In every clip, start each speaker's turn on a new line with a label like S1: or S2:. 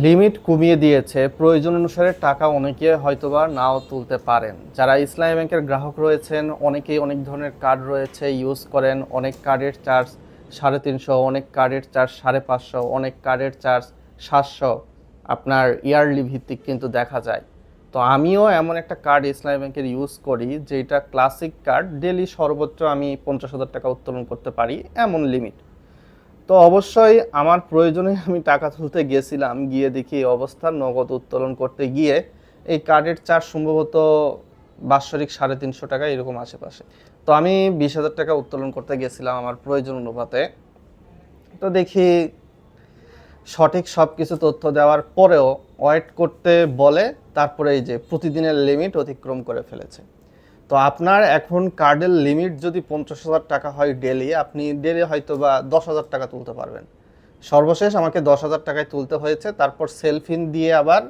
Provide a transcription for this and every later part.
S1: Limit কমিয়ে দিয়েছে। প্রয়োজন অনুসারে টাকা অনেকে হয়তোবা নাও তুলতে পারেন। যারা ইসলামী ব্যাংকের গ্রাহক রয়েছেন অনেকেই অনেক ধরনের কার্ড রয়েছে ইউজ করেন। অনেক কার্ডের চার্জ 350, অনেক কার্ডের চার্জ 550, অনেক কার্ডের চার্জ 700, আপনার ইয়ারলি ভিত্তিক কিন্তু দেখা যায়। তো আমিও এমন একটা কার্ড ইসলামী ব্যাংকের ইউজ করি যেটা ক্লাসিক কার্ড, ডেলি সর্বোচ্চ আমি 50,000 টাকা উত্তোলন করতে পারি এমন লিমিট। তো অবশ্যই আমার প্রয়োজনে আমি টাকা তুলতে গিয়েছিলাম, গিয়ে দেখি এই অবস্থা। নগদ উত্তোলন করতে গিয়ে এই কার্ডের চার্জ সম্ভবত বাৎসরিক 350 টাকা এরকম আশেপাশে। তো আমি 20,000 টাকা উত্তোলন করতে গেছিলাম আমার প্রয়োজন অনুপাতে। তো দেখি সঠিক সব কিছু তথ্য দেওয়ার পরেও ওয়েট করতে বলে, তারপরে এই যে প্রতিদিনের লিমিট অতিক্রম করে ফেলেছে। তো আপনার এখন কার্ডের লিমিট যদি 50,000 টাকা হয় ডেলি, আপনি ডেলি হয়তো বা 10,000 টাকা তুলতে পারবেন। সর্বশেষ আমাকে 10,000 টাকায় তুলতে হয়েছে, তারপর সেলফিন দিয়ে আবার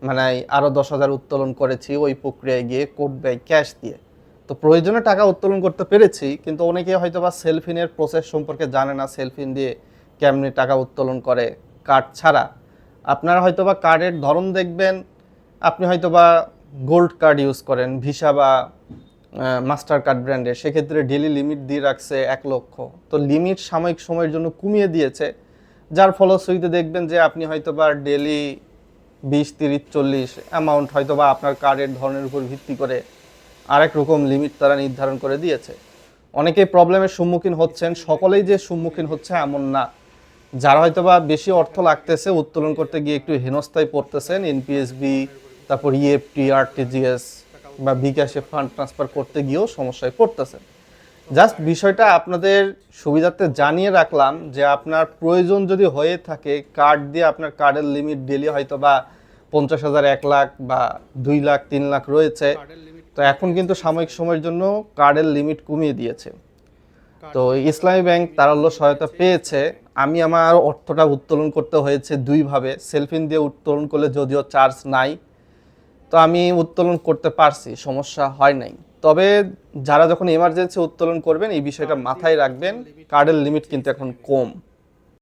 S1: মানে আরও 10,000 উত্তোলন করেছি ওই প্রক্রিয়ায় গিয়ে কোড বাই ক্যাশ দিয়ে। তো প্রয়োজনে টাকা উত্তোলন করতে পেরেছি, কিন্তু অনেকে হয়তো বা সেলফিনের প্রসেস সম্পর্কে জানে না, সেলফিন দিয়ে কেমনি টাকা উত্তোলন করে কার্ড ছাড়া। আপনারা হয়তো বা কার্ডের ধরন দেখবেন, আপনি হয়তো বা গোল্ড কার্ড ইউজ করেন ভিসা বা মাস্টার কার্ড ব্র্যান্ডের, সেক্ষেত্রে ডেলি লিমিট দিয়ে রাখছে 1,00,000। তো লিমিট সাময়িক সময়ের জন্য কমিয়ে দিয়েছে, যার ফলশ্রুতিতে দেখবেন যে আপনি হয়তো বা ডেলি 20, 30, 40 অ্যামাউন্ট হয়তো বা আপনার কার্ডের ধরনের উপর ভিত্তি করে আরেক রকম লিমিট তারা নির্ধারণ করে দিয়েছে। অনেকেই প্রবলেমের সম্মুখীন হচ্ছেন, সকলেই যে সম্মুখীন হচ্ছে এমন না। যারা হয়তো বা বেশি অর্থ লাগতেছে উত্তোলন করতে গিয়ে একটু হেনস্থায় পড়তেছেন, এনপিএসবি, তারপর ইএফটি, আরটিজিএস বা বিকাশে ফান্ড ট্রান্সফার করতে গিয়েও সমস্যায় পড়তেছেন। জাস্ট বিষয়টা আপনাদের সুবিধার্থে জানিয়ে রাখলাম যে আপনার প্রয়োজন যদি হয়ে থাকে, কার্ড দিয়ে আপনার কার্ডের লিমিট ডেলি হয়তো বা 50,000, 1,00,000 বা 2,00,000, 3,00,000 রয়েছে। তো এখন কিন্তু সাময়িক সময়ের জন্য কার্ডের লিমিট কমিয়ে দিয়েছে। তো ইসলামী ব্যাংক তারল্য সহায়তা পেয়েছে। আমি আমার অর্থটা উত্তোলন করতে হয়েছে দুইভাবে, সেলফিন দিয়ে উত্তোলন করলে যদিও চার্জ নাই, তো আমি উত্তোলন করতে পারছি, সমস্যা হয় নাই। তবে যারা যখন এমার্জেন্সি উত্তোলন করবেন এই বিষয়টা মাথায় রাখবেন, কার্ডের লিমিট কিন্তু এখন কম।